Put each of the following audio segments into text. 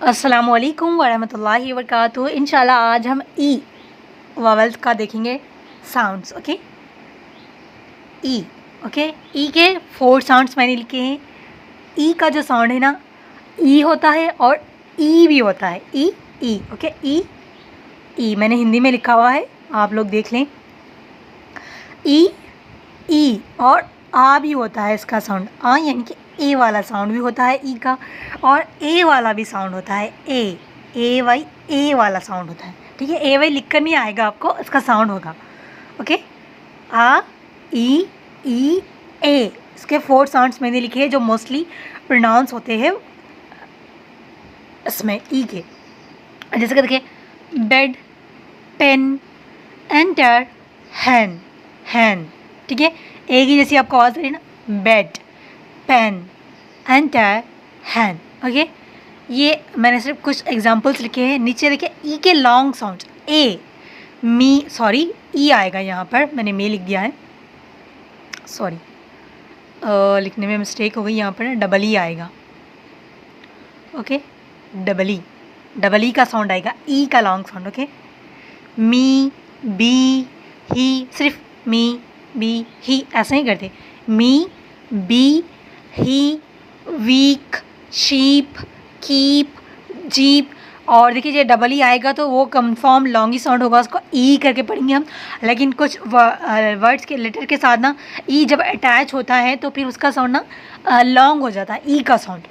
अस्सलामुअलैकुम वरहमतुल्लाहि वबरकातुहू। इंशाल्लाह आज हम ई वावल्स का देखेंगे साउंड्स। ओके, ई। ओके, ई के 4 साउंड्स मैंने लिखे हैं। ई का जो साउंड है ना, ई होता है और ई भी होता है। ई ई ओके, ई ई मैंने हिंदी में लिखा हुआ है, आप लोग देख लें। ई ई और आ भी होता है इसका साउंड, आ यानी कि ए वाला साउंड भी होता है ई का, और ए वाला भी साउंड होता है, ए वाई ए वाला साउंड होता है। ठीक है, ए वाई लिख कर नहीं आएगा आपको, इसका साउंड होगा। ओके, आ ई ए, इसके 4 साउंड्स मैंने लिखे हैं जो मोस्टली प्रोनाउंस होते हैं इसमें ई के। जैसे कि देखिए, बेड, पेन, एंटर, हैन, हैन। ठीक है, ए की जैसी आपको आवाज़ आ रही है ना, बेड, पेन, एंटर, हैन। ओके, ये मैंने सिर्फ कुछ एग्जांपल्स लिखे हैं। नीचे देखिए ई के लॉन्ग साउंड, ए, मी, सॉरी ई आएगा यहाँ पर, मैंने मे लिख दिया है, सॉरी लिखने में मिस्टेक हो गई, यहाँ पर डबल ई आएगा। ओके, डबल ई का साउंड आएगा, ई का लॉन्ग साउंड। ओके, मी, बी, ही, सिर्फ मी, बी, ही ऐसा ही करते, मी, बी, ही, वीक, शीप, कीप, जीप। और देखिए जो डबल ई आएगा तो वो कंफर्म लॉन्ग ही साउंड होगा, उसको ई करके पढ़ेंगे हम। लेकिन कुछ वर्ड्स के लेटर के साथ ना ई जब अटैच होता है तो फिर उसका साउंड ना लॉन्ग हो जाता है, ई का साउंड।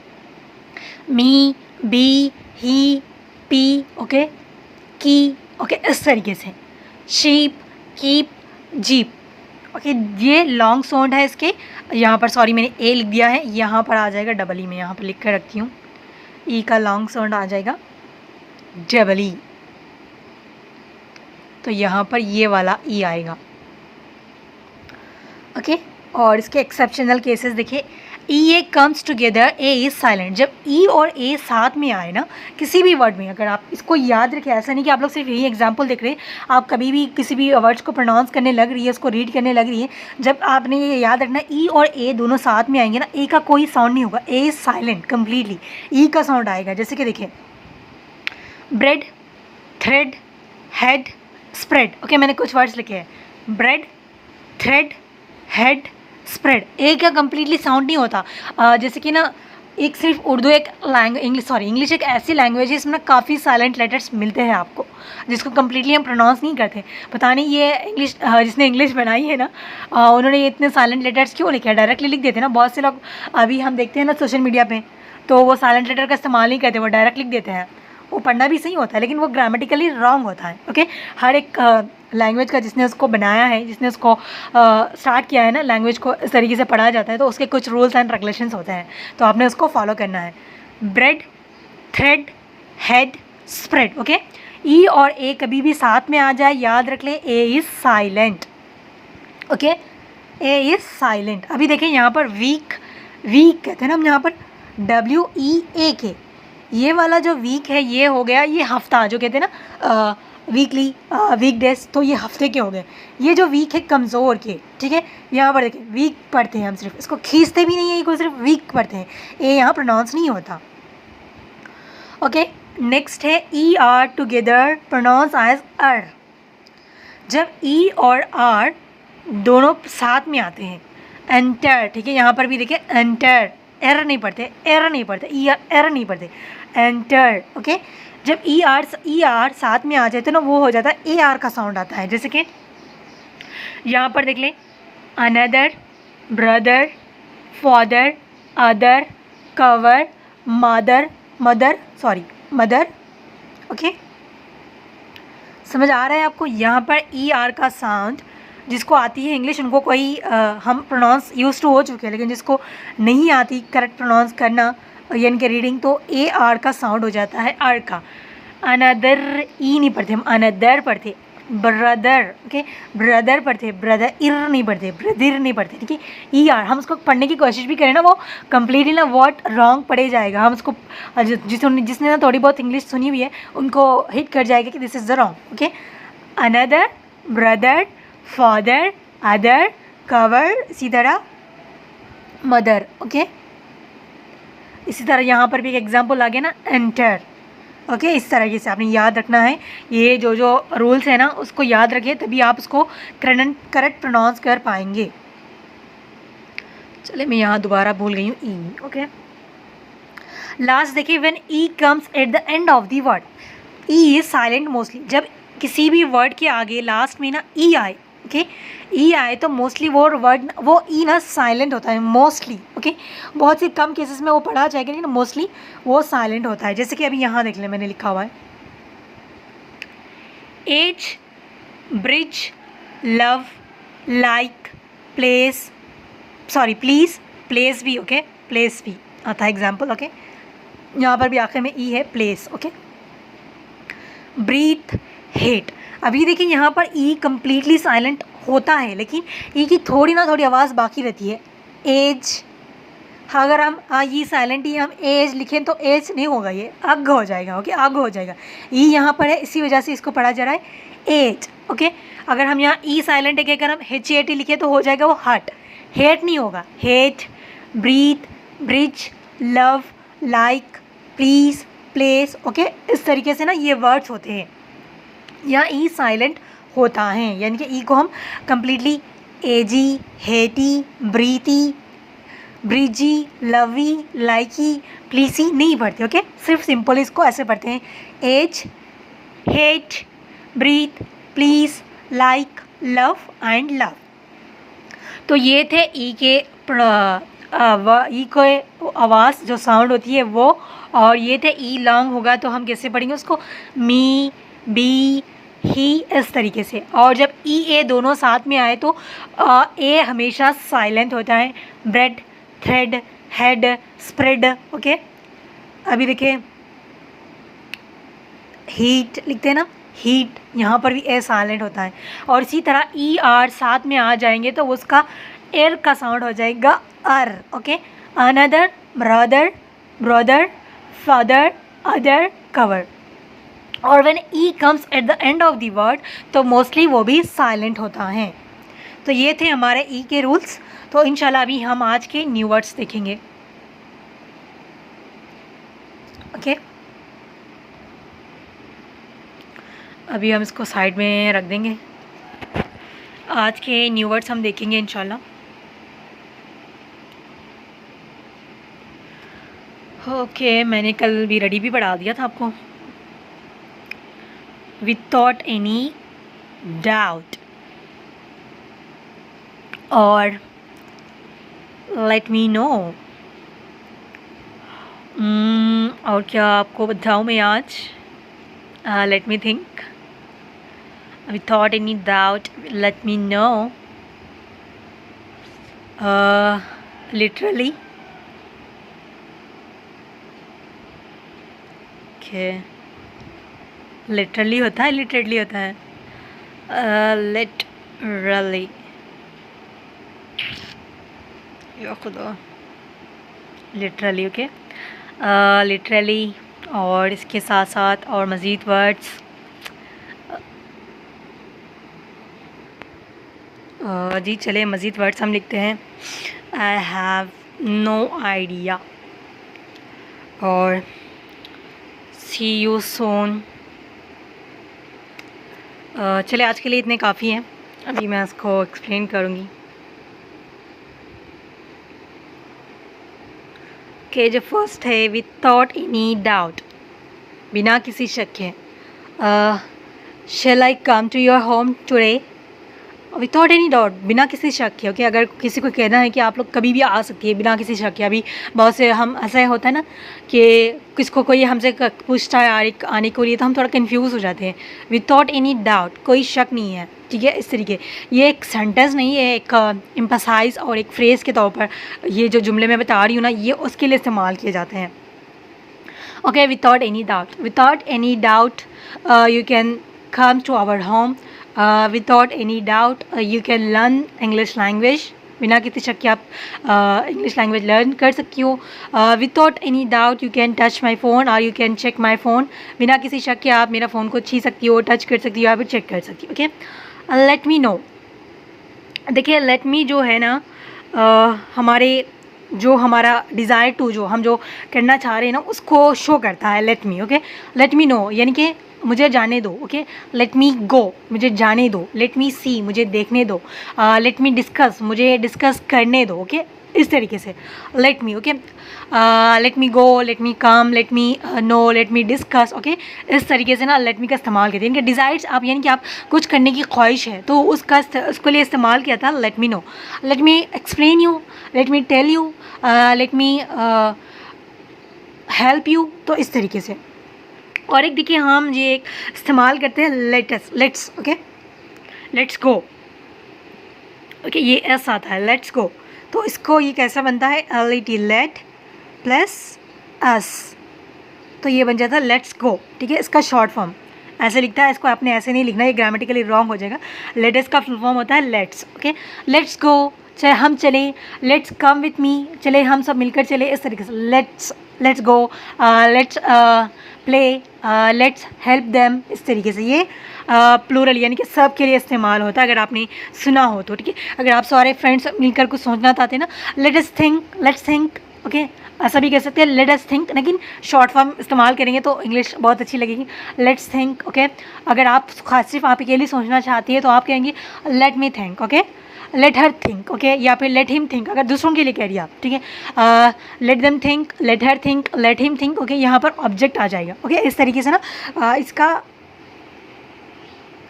मी, बी, ही, पी, ओके, की, ओके, इस तरीके से। Sheep, keep, jeep. ओके, ये लॉन्ग साउंड है इसके। यहाँ पर सॉरी मैंने ए लिख दिया है, यहाँ पर आ जाएगा डबल ई, में यहाँ पर लिख कर रखती हूँ। ई का लॉन्ग साउंड आ जाएगा डबल ई, तो यहाँ पर ये वाला ई आएगा। ओके, और इसके एक्सेप्शनल केसेस देखिए, E A comes together, A is silent. जब ई और ए साथ में आए ना किसी भी वर्ड में, अगर आप इसको याद रखें, ऐसा नहीं कि आप लोग सिर्फ यही एग्जांपल देख रहे हैं, आप कभी भी किसी भी वर्ड्स को प्रोनाउंस करने लग रही है, उसको रीड करने लग रही है, जब आपने ये याद रखना ई और ए दोनों साथ में आएंगे ना, ए का कोई साउंड नहीं होगा, ए इज़ साइलेंट कम्प्लीटली, ई का साउंड आएगा। जैसे कि देखिए, bread, thread, head, spread. Okay, मैंने कुछ वर्ड्स लिखे हैं, ब्रेड, थ्रेड, हेड, स्प्रेड। ए का कम्प्लीटली साउंड नहीं होता। जैसे कि ना, एक सिर्फ उर्दू एक इंग्लिश एक ऐसी लैंग्वेज है इसमें काफ़ी साइलेंट लेटर्स मिलते हैं आपको, जिसको कम्प्लीटली हम प्रोनाउंस नहीं करते। पता नहीं ये इंग्लिश जिसने इंग्लिश बनाई है ना, उन्होंने ये इतने साइलेंट लेटर्स क्यों लिखे हैं, डायरेक्टली लिख देते हैं ना। बहुत से लोग अभी हम देखते हैं ना सोशल मीडिया पे, तो वो साइलेंट लेटर का इस्तेमाल नहीं करते, वो डायरेक्ट लिख देते हैं। वो पढ़ना भी सही होता है लेकिन वो ग्रामेटिकली रॉन्ग होता है। ओके, हर एक लैंग्वेज का जिसने उसको बनाया है, जिसने उसको स्टार्ट किया है ना, लैंग्वेज को इस तरीके से पढ़ा जाता है, तो उसके कुछ रूल्स एंड रेगुलेशंस होते हैं, तो आपने उसको फॉलो करना है। Bread, thread, head, spread. Okay, E और ए कभी भी साथ में आ जाए, याद रख ले, ए is silent. Okay, A is silent. अभी देखें यहाँ पर वीक, वीक कहते हैं ना हम यहाँ पर, WEAK। ये वाला जो वीक है ये हो गया, ये हफ्ता जो कहते हैं ना, वीकली, वीकडेज, तो ये हफ्ते के हो गए। ये जो वीक है कमज़ोर के, ठीक है, यहाँ पर देखिए वीक पढ़ते हैं हम, सिर्फ इसको खींचते भी नहीं है, इसको सिर्फ वीक पढ़ते हैं, ए यहाँ प्रोनाउंस नहीं होता। ओके, नेक्स्ट है E R together pronounce as er. जब ई और आर दोनों साथ में आते हैं, एंटर, ठीक है, यहाँ पर भी देखिए एंटर, एर नहीं पढ़ते, एर नहीं पढ़ते, ई एर नहीं पढ़ते, एंटर। ओके, जब ई आर साथ में आ जाते ना, वो हो जाता है ए आर का साउंड आता है। जैसे कि यहाँ पर देख लें, another, brother, father, other, cover, mother. Okay, समझ आ रहा है आपको? यहाँ पर ई आर का साउंड जिसको आती है इंग्लिश, उनको कोई हम प्रोनाउंस यूज टू हो चुके हैं, लेकिन जिसको नहीं आती करेक्ट प्रोनाउंस करना यानी कि रीडिंग, तो ए आर का साउंड हो जाता है आर का। अनदर, ई नहीं पढ़ते हम, अनदर पढ़ते, ब्रदर। ओके, ब्रदर पढ़ते, ब्रदर, इर नहीं पढ़ते, ब्रदर नहीं पढ़ते। ठीक है, ई आर हम उसको पढ़ने की कोशिश भी करें ना, वो कम्प्लीटली ना वर्ड रॉन्ग पढ़े जाएगा। हम उसको जिसने ना थोड़ी बहुत इंग्लिश सुनी हुई है उनको हिट कर जाएगा कि this is the wrong. Okay, another, brother, father, other, cover, इसी तरह मदर। ओके, इसी तरह यहाँ पर भी एक एग्जाम्पल आ गया ना, एंटर, ओके, इस तरीके से आपने याद रखना है। ये जो जो रूल्स है ना उसको याद रखिए, तभी आप उसको करेक्ट प्रोनाउंस कर पाएंगे। चलिए मैं यहाँ दोबारा भूल गई हूँ ई। ओके, लास्ट देखिए, when E comes at the end of the word, E is silent mostly. जब किसी भी वर्ड के आगे लास्ट में ना ई आए, ओके, ई आए तो मोस्टली वो वर्ड, वो ई ना साइलेंट होता है मोस्टली। ओके, बहुत से कम केसेस में वो पढ़ा जाएगा, लेकिन मोस्टली वो साइलेंट होता है। जैसे कि अभी यहाँ देख लें, मैंने लिखा हुआ है age, bridge, love, like, place, sorry please, place भी, ओके, प्लेस भी आता है एग्जाम्पल। ओके, यहाँ पर भी आखिर में ई है, प्लेस। Okay, breathe, hate. अभी देखिए यहाँ पर ई कम्प्लीटली साइलेंट होता है, लेकिन ई की थोड़ी ना थोड़ी आवाज़ बाकी रहती है। एज, अगर हम ई साइलेंट ही हम एज लिखें तो एज नहीं होगा, ये अग हो जाएगा। ओके, अग हो जाएगा। ई यहाँ पर है, इसी वजह से इसको पढ़ा जा रहा है एज। ओके, अगर हम यहाँ ई साइलेंट है, अगर हम एच ए टी लिखे तो हो जाएगा वो हट, हेट नहीं होगा। Hate, breathe, bridge, love, like, please, place. Okay, इस तरीके से ना ये वर्ड्स होते हैं। यहाँ ई साइलेंट होता है, यानी कि ई को हम कम्प्लीटली एजी, हेटी, ब्रीती, ब्रिजी, लवी, लाइकी, प्लीसी नहीं पढ़ते। ओके, सिर्फ सिंपल इसको ऐसे पढ़ते हैं, age, hate, breathe, please, like, love and love. तो ये थे ई के ई को आवाज़ जो साउंड होती है वो, और ये थे ई लॉन्ग होगा तो हम कैसे पढ़ेंगे उसको, मी, बी, ही, इस तरीके से। और जब ई ए दोनों साथ में आए तो ए हमेशा साइलेंट होता है। Bread, thread, head, spread. Okay, अभी देखिए हीट लिखते हैं ना, हीट, यहाँ पर भी ए साइलेंट होता है। और इसी तरह ई आर साथ में आ जाएंगे तो उसका एर का साउंड हो जाएगा er. Okay, another, brother, brother, father, other, cover. और when E comes at the end of the word तो मोस्टली वो भी साइलेंट होता है। तो ये थे हमारे ई के रूल्स। तो इंशाल्लाह अभी हम आज के न्यू वर्ड्स देखेंगे। ओके, अभी हम इसको साइड में रख देंगे। आज के न्यू वर्ड्स हम देखेंगे इंशाल्लाह। ओके, मैंने कल भी रेडी भी पढ़ा दिया था आपको। विदाउट एनी डाउट, और लेट मी नो। और क्या आपको बताऊँ मैं आज, let me think. Without any doubt, late me no, literally, okay, literally होता है, लिटरली होता है, लिटरली, या खुदा, लिटरली। Okay, literally. और इसके साथ साथ और मज़ीद वर्ड्स, जी चले मज़ीद वर्ड्स हम लिखते हैं। आई हैव नो आइडिया, और सी यू सून। चले आज के लिए इतने काफ़ी हैं, अभी मैं इसको एक्सप्लेन करूँगी। कि जो फर्स्ट है विदाउट एनी डाउट, बिना किसी शक के। Shall I come to your home today, without any doubt, बिना किसी शक के। ओके, अगर किसी को कहना है कि आप लोग कभी भी आ सकती है बिना किसी शक के। अभी बहुत से हम ऐसा होता है ना कि किसको कोई हमसे पूछता है आने के लिए तो हम थोड़ा कंफ्यूज हो जाते हैं। विदाउट एनी डाउट, कोई शक नहीं है, ठीक है, इस तरीके। ये एक सेंटेंस नहीं है, एक एम्फसाइज और एक फ्रेज़ के तौर पर ये जो जुमले मैं बता रही हूँ ना, ये उसके लिए इस्तेमाल किए जाते हैं। Okay, without any doubt, without any doubt you can come to our home. Without any doubt you can learn English language, बिना किसी शक के आप इंग्लिश लैंग्वेज लर्न कर सकती हो। Without any doubt you can touch my phone और you can check my phone, बिना किसी शक के आप मेरा फ़ोन को छू सकती हो, टच कर सकती हो या फिर चेक कर सकती हो। Okay, let me no. देखिए लेट मी जो है ना, हमारे जो हमारा डिज़ायर टू, जो हम जो करना चाह रहे हैं ना, उसको शो करता है। Late me, okay, let me no यानी कि मुझे जाने दो, ओके, लेट मी गो मुझे जाने दो, लेट मी सी मुझे देखने दो, लेट मी डिस्कस मुझे डिस्कस करने दो, ओके, इस तरीके से let me, okay, let me go, let me come, let me know, let me discuss, okay, इस तरीके से ना लेट मी का इस्तेमाल करते हैं। इनके डिज़ायर्स आप यानी कि आप कुछ करने की ख्वाहिश है तो उसके लिए इस्तेमाल किया था let me know, let me explain you, let me tell you, let me help you, तो इस तरीके से। और एक देखिए हम ये एक इस्तेमाल करते हैं let's, let's, okay, let's go, okay, ये एस आता है लेट्स गो, तो इसको ये कैसा बनता है, LET लेट प्लस एस, तो ये बन जाता है लेट्स गो, ठीक है। इसका शॉर्ट फॉर्म ऐसे लिखता है, इसको आपने ऐसे नहीं लिखना, ये ग्रामेटिकली रॉन्ग हो जाएगा। लेट्स का फुल फॉर्म होता है लेट्स, ओके, लेट्स गो, चले हम चले, लेट्स कम विथ मी, चले हम सब मिलकर चले, इस तरीके से let's go, let's play, let's help them, इस तरीके से ये प्लूरल यानी कि सब के लिए इस्तेमाल होता है, अगर आपने सुना हो तो, ठीक है। अगर आप सारे फ्रेंड्स मिलकर कुछ सोचना चाहते हैं ना, लेट्स थिंक, ओके, ऐसा भी कह सकते हैं लेट अस थिंक, लेकिन शॉर्ट फॉर्म इस्तेमाल करेंगे तो इंग्लिश बहुत अच्छी लगेगी, लेट्स थिंक, ओके। अगर आप सिर्फ आप अकेले सोचना चाहती है तो आप कहेंगे let me think, okay, let her think, okay, या फिर लेट हिम थिंक, अगर दूसरों के लिए कह रही है आप, ठीक है, let them think, let her think, let him think, okay, यहाँ पर ऑब्जेक्ट आ जाएगा, ओके, इस तरीके से ना इसका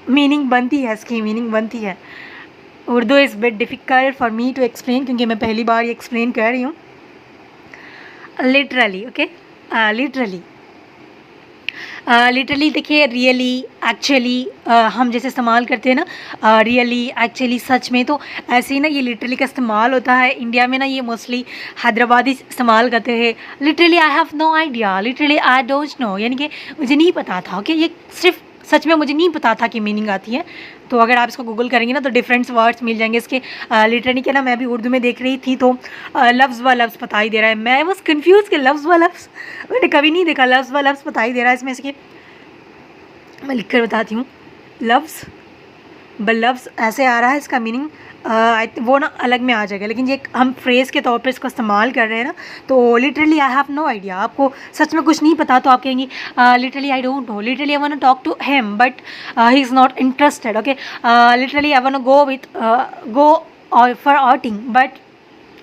मीनिंग बनती है, इसकी मीनिंग बनती है। Urdu is bit difficult for me to explain, क्योंकि मैं पहली बार ये एक्सप्लेन कर रही हूँ। लिटरली, ओके, लिटरली देखिए रियली, एक्चुअली, हम जैसे इस्तेमाल करते हैं ना रियली, एक्चुअली, सच में, तो ऐसे ही ना ये लिटरली का इस्तेमाल होता है। इंडिया में ना ये मोस्टली हैदराबादी इस्तेमाल करते हैं। Literally I have no idea, literally I don't know, यानी कि मुझे नहीं पता था, ओके, ये सिर्फ सच में मुझे नहीं पता था कि मीनिंग आती है। तो अगर आप इसको गूगल करेंगे ना तो डिफरेंट वर्ड्स मिल जाएंगे इसके। लिटरली के ना मैं भी उर्दू में देख रही थी तो लफ्ज़ व लफ्ज़ पता ही दे रहा है। मैं बस कंफ्यूज कि लफ्ज़ व लफ्ज़ मैंने कभी नहीं देखा, लफ्ज़ व लफ्ज़ पता ही दे रहा है इसमें। इसके मैं लिख कर बताती हूँ, लफ्ज़ ब लफ्ज़ ऐसे आ रहा है, इसका मीनिंग वो ना अलग में आ जाएगा, लेकिन ये हम फ्रेज़ के तौर पे इसको इस्तेमाल कर रहे हैं ना। तो literally I have no idea, आपको सच में कुछ नहीं पता तो आप कहेंगी literally I don't know, literally I want to talk to him but he is not interested, okay, literally I want to go with go for outing, but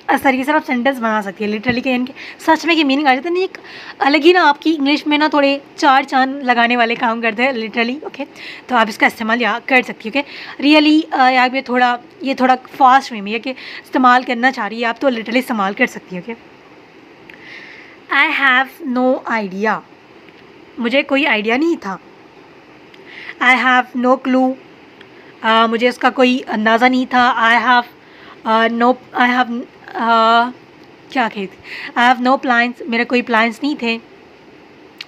इस तरीके से आप सेंटेंस बना सकती है लिटरली के, यानी कि सच में की मीनिंग आ जाता है। नहीं, एक अलग ही ना आपकी इंग्लिश में ना थोड़े चार चांद लगाने वाले काम करते हैं लिटरली, ओके। तो आप इसका इस्तेमाल यहाँ कर सकती हो, ओके। रियली यहाँ पे ये थोड़ा फास्ट वे में कि इस्तेमाल करना चाह रही है आप तो लिटरली इस्तेमाल कर सकती हो, okay. I have no idea, मुझे कोई आइडिया नहीं था। आई हैव नो क्लू, मुझे उसका कोई अंदाज़ा नहीं था। आई हैव क्या कहते, आई हैव नो प्लान्स, मेरे कोई प्लान्स नहीं थे,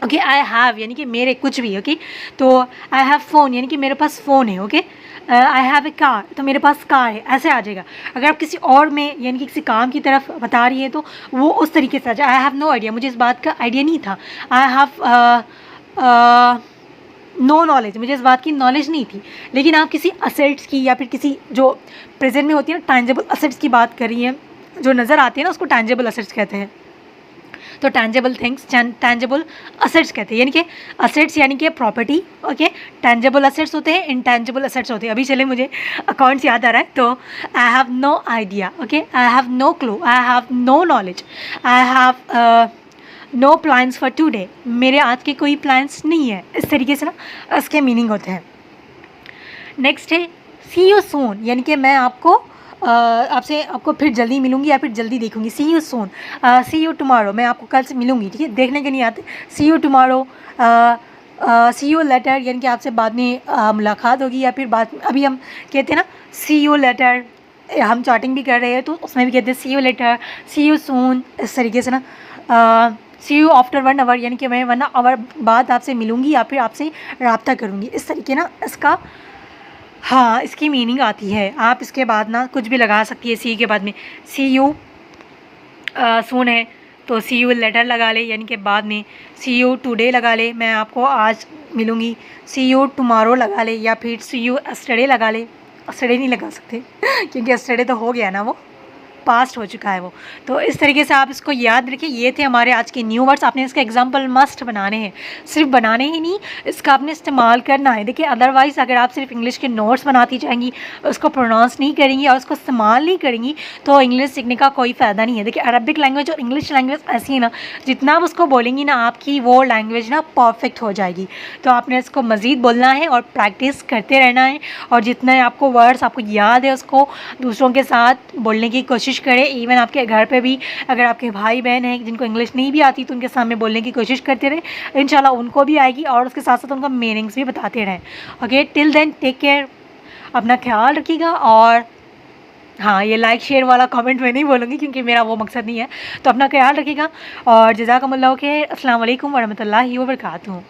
ओके। आई हैव यानी कि मेरे कुछ भी, ओके। तो आई हैव फ़ोन यानी कि मेरे पास फ़ोन है, okay. I have a car, तो मेरे पास कार है, ऐसे आ जाएगा। अगर आप किसी और में यानी कि किसी काम की तरफ बता रही है तो वो उस तरीके से आ जाए। आई हैव नो आइडिया, मुझे इस बात का आइडिया नहीं था। आई हैव नो नॉलेज, मुझे इस बात की नॉलेज नहीं थी। लेकिन आप किसी असेट्स की या फिर किसी जो प्रेजेंट में होती है ना टैंजेबल असेट्स की बात कर रही हैं, जो नज़र आती है ना उसको टैंजेबल असेट्स कहते हैं। तो टैंजेबल थिंग्स टैंजेबल असेट्स कहते हैं, यानी कि असेट्स यानी कि प्रॉपर्टी, ओके। टैंजेबल असेट्स होते हैं, इनटैंजेबल असेट्स होते हैं। अभी चले मुझे अकाउंट्स याद आ रहा है, तो I have no idea, okay, I have no clue, I have no knowledge, I have no plans for today, मेरे आज के कोई प्लान्स नहीं है। इस तरीके से ना इसके मीनिंग होते हैं। नेक्स्ट है सी यू सून, यानी कि मैं आपको फिर जल्दी मिलूंगी या फिर जल्दी देखूंगी। See you soon, see you tomorrow, मैं आपको कल से मिलूंगी, ठीक है। देखने के नहीं आते। See you tomorrow, see you later, यानी कि आपसे बाद में मुलाकात होगी, या फिर अभी हम कहते हैं ना सी यू लेटर, हम चैटिंग भी कर रहे हैं तो उसमें भी कहते हैं see you later, see you soon, इस तरीके से ना। सी यू आफ्टर 1 आवर, यानी कि मैं 1 आवर बाद आपसे मिलूंगी या फिर आपसे रब्ता करूँगी, इस तरीके ना इसका हाँ इसकी मीनिंग आती है। आप इसके बाद ना कुछ भी लगा सकती है सी के बाद में। सी यू सून है तो सी यू लेटर लगा ले, यानी कि बाद में। सी यू टुडे लगा ले, मैं आपको आज मिलूँगी। सी यू टुमारो लगा ले, या फिर सी यू एस्टरडे लगा ले। एस्टरडे नहीं लगा सकते क्योंकि एस्टरडे तो हो गया ना वो, पास्ट हो चुका है वो। तो इस तरीके से आप इसको याद रखिए। ये थे हमारे आज के न्यू वर्ड्स। आपने इसका एग्जाम्पल मस्ट बनाने हैं, सिर्फ बनाने ही नहीं, इसका आपने इस्तेमाल करना है। देखिए अदरवाइज़ अगर आप सिर्फ इंग्लिश के नोट्स बनाती जाएंगी, उसको प्रोनाउंस नहीं करेंगी और उसको इस्तेमाल नहीं करेंगी तो इंग्लिश सीखने का कोई फ़ायदा नहीं है। देखिए अरबिक लैंग्वेज और इंग्लिश लैंग्वेज ऐसी है ना, जितना आप उसको बोलेंगी ना आपकी वो लैंग्वेज ना परफेक्ट हो जाएगी। तो आपने इसको मज़ीद बोलना है और प्रैक्टिस करते रहना है, और जितने आपको वर्ड्स आपको याद है उसको दूसरों के साथ बोलने की कोशिश करें। इवन आपके घर पे भी अगर आपके भाई बहन हैं जिनको इंग्लिश नहीं भी आती तो उनके सामने बोलने की कोशिश करते रहें, इंशाल्लाह उनको भी आएगी, और उसके साथ साथ उनका मीनिंग्स भी बताते रहें। Okay, till then take care, अपना ख्याल रखिएगा। और हाँ, ये लाइक शेयर वाला कमेंट मैं नहीं बोलूँगी क्योंकि मेरा वो मकसद नहीं है। तो अपना ख्याल रखिएगा और जज़ाकमुल्लाह खैर। अस्सलाम वालेकुम वरहमतुल्लाहि वबरकातुहू।